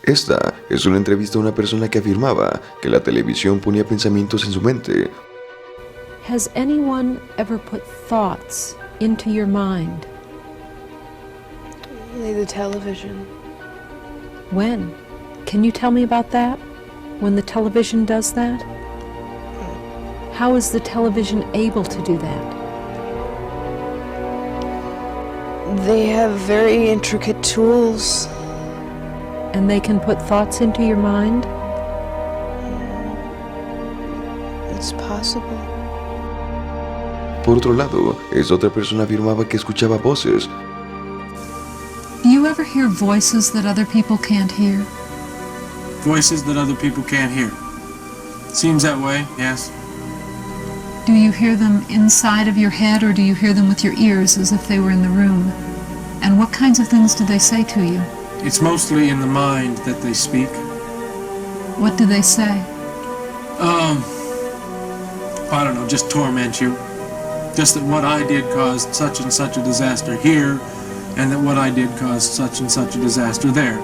Esta es una entrevista a una persona que afirmaba que la televisión ponía pensamientos en su mente. Has anyone ever put thoughts into your mind? The television. When? Can you tell me about that? When the television does that? How is the television able to do that? They have very intricate tools. And they can put thoughts into your mind? It's possible. Por otro lado, esta otra persona afirmaba que escuchaba voces. Do you ever hear voices that other people can't hear? Voices that other people can't hear. Seems that way, yes. Do you hear them inside of your head, or do you hear them with your ears as if they were in the room? And what kinds of things do they say to you? It's mostly in the mind that they speak. What do they say? I don't know, just torment you. Just that what I did caused such and such a disaster here, and that what I did caused such and such a disaster there.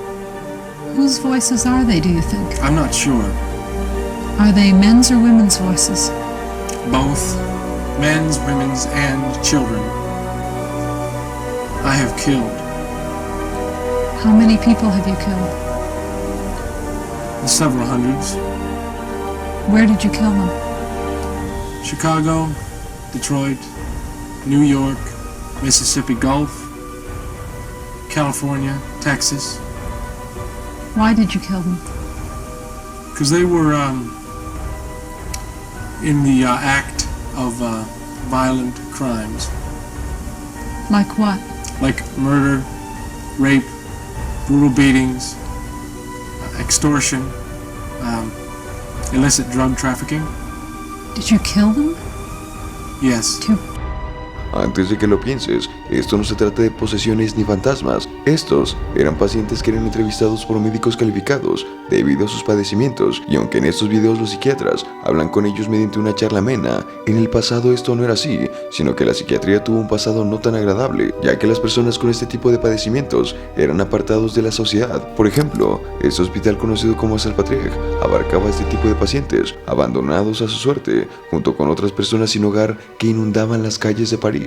Whose voices are they, do you think? I'm not sure. Are they men's or women's voices? Both men's, women's, and children. I have killed. How many people have you killed? Several hundreds. Where did you kill them? Chicago, Detroit, New York, Mississippi Gulf, California, Texas. Why did you kill them? Because they were in the act of violent crimes. Like what? Like murder, rape, brutal beatings, extortion, illicit drug trafficking. Did you kill them? Yes. Antes de que lo pienses, esto no se trata de posesiones ni fantasmas. Estos eran pacientes que eran entrevistados por médicos calificados debido a sus padecimientos, y aunque en estos videos los psiquiatras hablan con ellos mediante una charla amena, en el pasado esto no era así, sino que la psiquiatría tuvo un pasado no tan agradable, ya que las personas con este tipo de padecimientos eran apartados de la sociedad. Por ejemplo, este hospital conocido como Salpêtrière abarcaba este tipo de pacientes, abandonados a su suerte, junto con otras personas sin hogar que inundaban las calles de París.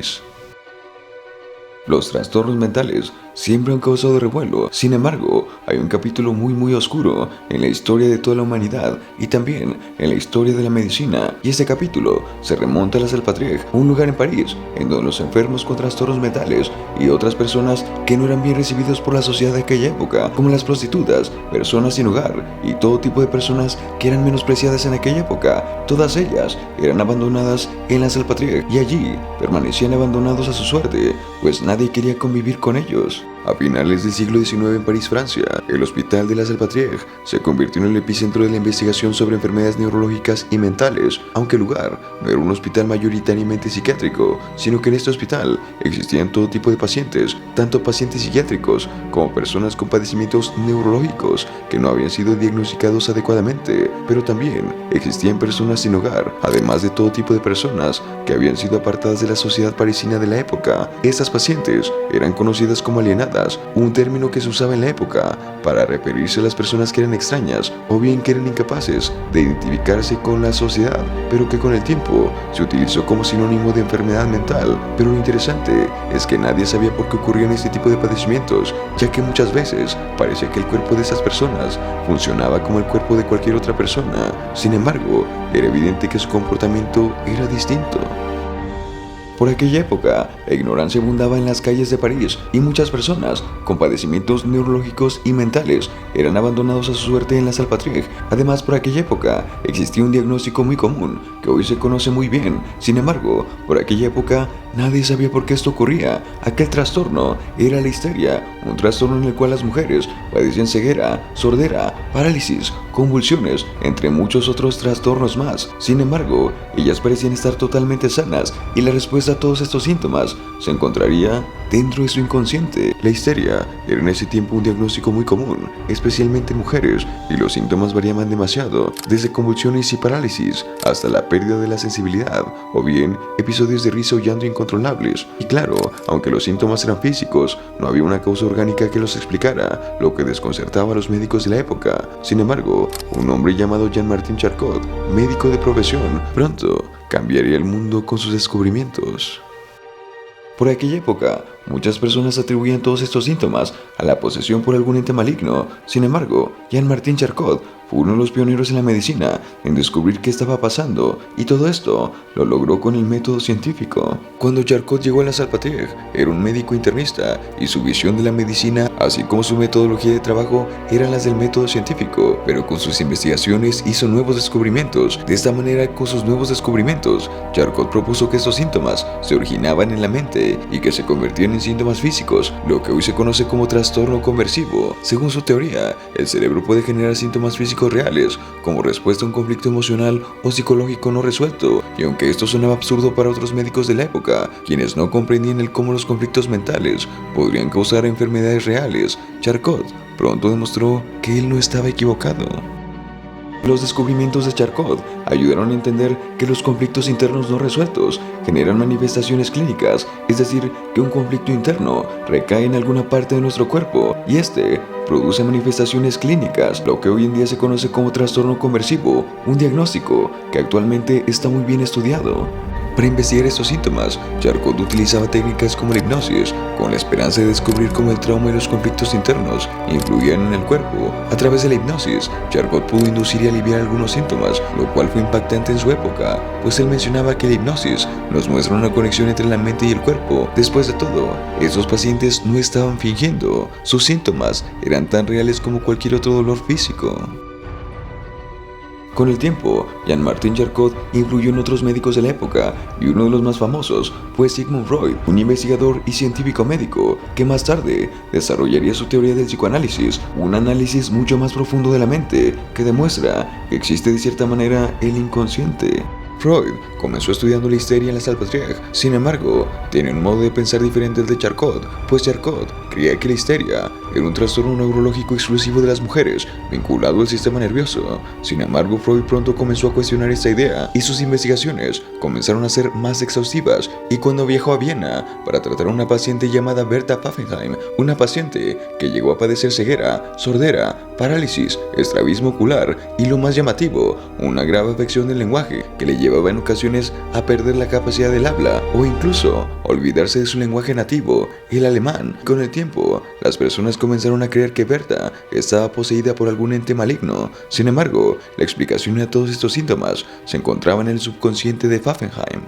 Los trastornos mentales siempre han causado revuelo. Sin embargo, hay un capítulo muy oscuro en la historia de toda la humanidad y también en la historia de la medicina, y este capítulo se remonta a la Salpêtrière, un lugar en París en donde los enfermos con trastornos mentales y otras personas que no eran bien recibidos por la sociedad de aquella época, como las prostitutas, personas sin hogar y todo tipo de personas que eran menospreciadas en aquella época, todas ellas eran abandonadas en la Salpêtrière y allí permanecían abandonados a su suerte, pues nadie quería convivir con ellos. A finales del siglo XIX en París, Francia, el hospital de la Salpêtrière se convirtió en el epicentro de la investigación sobre enfermedades neurológicas y mentales, aunque el lugar no era un hospital mayoritariamente psiquiátrico, sino que en este hospital existían todo tipo de pacientes, tanto pacientes psiquiátricos como personas con padecimientos neurológicos que no habían sido diagnosticados adecuadamente, pero también existían personas sin hogar, además de todo tipo de personas que habían sido apartadas de la sociedad parisina de la época. Estas pacientes eran conocidas como alienadas, un término que se usaba en la época para referirse a las personas que eran extrañas o bien que eran incapaces de identificarse con la sociedad, pero que con el tiempo se utilizó como sinónimo de enfermedad mental. Pero lo interesante es que nadie sabía por qué ocurrían este tipo de padecimientos, ya que muchas veces parecía que el cuerpo de estas personas funcionaba como el cuerpo de cualquier otra persona. Sin embargo, era evidente que su comportamiento era distinto. Por aquella época, la ignorancia abundaba en las calles de París y muchas personas con padecimientos neurológicos y mentales eran abandonados a su suerte en la Salpêtrière. Además, por aquella época existía un diagnóstico muy común que hoy se conoce muy bien. Sin embargo, por aquella época nadie sabía por qué esto ocurría. Aquel trastorno era la histeria, un trastorno en el cual las mujeres padecían ceguera, sordera, parálisis, convulsiones, entre muchos otros trastornos más. Sin embargo, ellas parecían estar totalmente sanas y la respuesta a todos estos síntomas se encontraría dentro de su inconsciente. La histeria era en ese tiempo un diagnóstico muy común, especialmente en mujeres, y los síntomas variaban demasiado, desde convulsiones y parálisis hasta la pérdida de la sensibilidad, o bien episodios de risa o llanto incontrolable incontrolables. Y claro, aunque los síntomas eran físicos, no había una causa orgánica que los explicara, lo que desconcertaba a los médicos de la época. Sin embargo, un hombre llamado Jean-Martin Charcot, médico de profesión, pronto cambiaría el mundo con sus descubrimientos. Por aquella época, muchas personas atribuían todos estos síntomas a la posesión por algún ente maligno. Sin embargo, Jean-Martin Charcot fue uno de los pioneros en la medicina en descubrir qué estaba pasando, y todo esto lo logró con el método científico. Cuando Charcot llegó a la Salpêtrière, era un médico internista, y su visión de la medicina, así como su metodología de trabajo, eran las del método científico, pero con sus investigaciones hizo nuevos descubrimientos. De esta manera, con sus nuevos descubrimientos, Charcot propuso que estos síntomas se originaban en la mente y que se convertían en síntomas físicos, lo que hoy se conoce como trastorno conversivo. Según su teoría, el cerebro puede generar síntomas físicos reales como respuesta a un conflicto emocional o psicológico no resuelto, y aunque esto sonaba absurdo para otros médicos de la época, quienes no comprendían el cómo los conflictos mentales podrían causar enfermedades reales, Charcot pronto demostró que él no estaba equivocado. Los descubrimientos de Charcot ayudaron a entender que los conflictos internos no resueltos generan manifestaciones clínicas, es decir, que un conflicto interno recae en alguna parte de nuestro cuerpo y este produce manifestaciones clínicas, lo que hoy en día se conoce como trastorno conversivo, un diagnóstico que actualmente está muy bien estudiado. Para investigar estos síntomas, Charcot utilizaba técnicas como la hipnosis, con la esperanza de descubrir cómo el trauma y los conflictos internos influían en el cuerpo. A través de la hipnosis, Charcot pudo inducir y aliviar algunos síntomas, lo cual fue impactante en su época, pues él mencionaba que la hipnosis nos muestra una conexión entre la mente y el cuerpo. Después de todo, estos pacientes no estaban fingiendo, sus síntomas eran tan reales como cualquier otro dolor físico. Con el tiempo, Jean-Martin Charcot influyó en otros médicos de la época, y uno de los más famosos fue Sigmund Freud, un investigador y científico médico que más tarde desarrollaría su teoría del psicoanálisis, un análisis mucho más profundo de la mente que demuestra que existe de cierta manera el inconsciente. Freud comenzó estudiando la histeria en la Salpêtrière, sin embargo, tenía un modo de pensar diferente al de Charcot, pues Charcot creía que la histeria era un trastorno neurológico exclusivo de las mujeres, vinculado al sistema nervioso. Sin embargo, Freud pronto comenzó a cuestionar esta idea y sus investigaciones comenzaron a ser más exhaustivas, y cuando viajó a Viena para tratar a una paciente llamada Berta Pfaffenheim, una paciente que llegó a padecer ceguera, sordera, parálisis, estrabismo ocular y lo más llamativo, una grave afección del lenguaje que le llevaba en ocasiones a perder la capacidad del habla o incluso olvidarse de su lenguaje nativo, el alemán. Con el tiempo, las personas comenzaron a creer que Berta estaba poseída por algún ente maligno. Sin embargo, la explicación a todos estos síntomas se encontraba en el subconsciente de Pfaffenheim.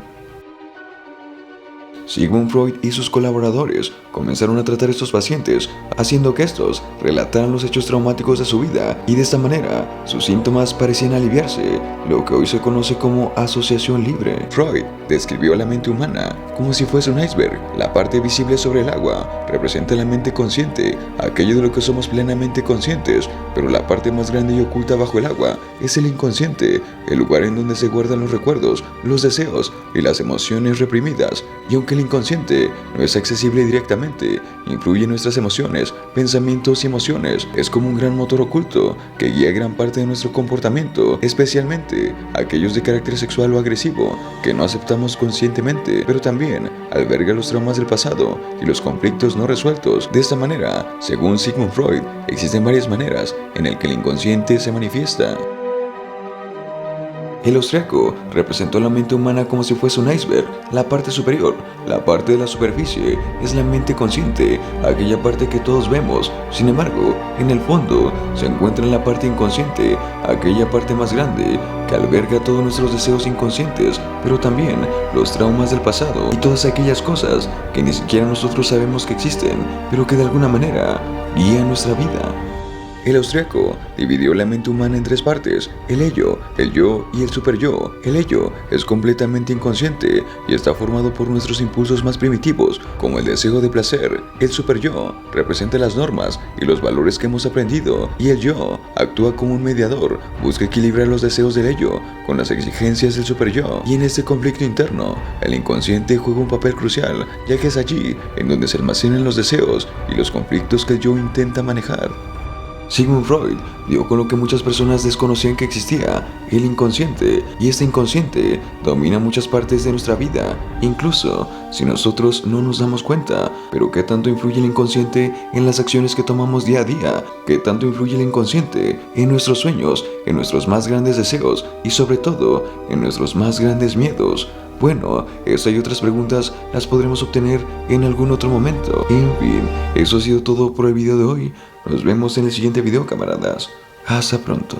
Sigmund Freud y sus colaboradores comenzaron a tratar a estos pacientes, haciendo que estos relataran los hechos traumáticos de su vida, y de esta manera sus síntomas parecían aliviarse, lo que hoy se conoce como asociación libre. Freud describió a la mente humana como si fuese un iceberg. La parte visible sobre el agua representa la mente consciente, aquello de lo que somos plenamente conscientes, pero la parte más grande y oculta bajo el agua es el inconsciente, el lugar en donde se guardan los recuerdos, los deseos y las emociones reprimidas. Y aunque el inconsciente no es accesible directamente, influye en nuestras emociones, pensamientos y emociones. Es como un gran motor oculto que guía gran parte de nuestro comportamiento, especialmente aquellos de carácter sexual o agresivo que no aceptamos conscientemente, pero también alberga los traumas del pasado y los conflictos no resueltos. De esta manera, según Sigmund Freud, existen varias maneras en las que el inconsciente se manifiesta. El austriaco representó la mente humana como si fuese un iceberg. La parte superior, la parte de la superficie, es la mente consciente, aquella parte que todos vemos. Sin embargo, en el fondo se encuentra la parte inconsciente, aquella parte más grande que alberga todos nuestros deseos inconscientes, pero también los traumas del pasado y todas aquellas cosas que ni siquiera nosotros sabemos que existen, pero que de alguna manera guían nuestra vida. El austriaco dividió la mente humana en tres partes: el ello, el yo y el superyo. El ello es completamente inconsciente y está formado por nuestros impulsos más primitivos, como el deseo de placer. El superyo representa las normas y los valores que hemos aprendido, y el yo actúa como un mediador, busca equilibrar los deseos del ello con las exigencias del superyo. Y en este conflicto interno, el inconsciente juega un papel crucial, ya que es allí en donde se almacenan los deseos y los conflictos que el yo intenta manejar. Sigmund Freud dio con lo que muchas personas desconocían que existía, el inconsciente, y este inconsciente domina muchas partes de nuestra vida, incluso si nosotros no nos damos cuenta. Pero ¿qué tanto influye el inconsciente en las acciones que tomamos día a día? ¿Qué tanto influye el inconsciente en nuestros sueños, en nuestros más grandes deseos y sobre todo en nuestros más grandes miedos? Bueno, esta y otras preguntas las podremos obtener en algún otro momento. En fin, eso ha sido todo por el video de hoy. Nos vemos en el siguiente video, camaradas. Hasta pronto.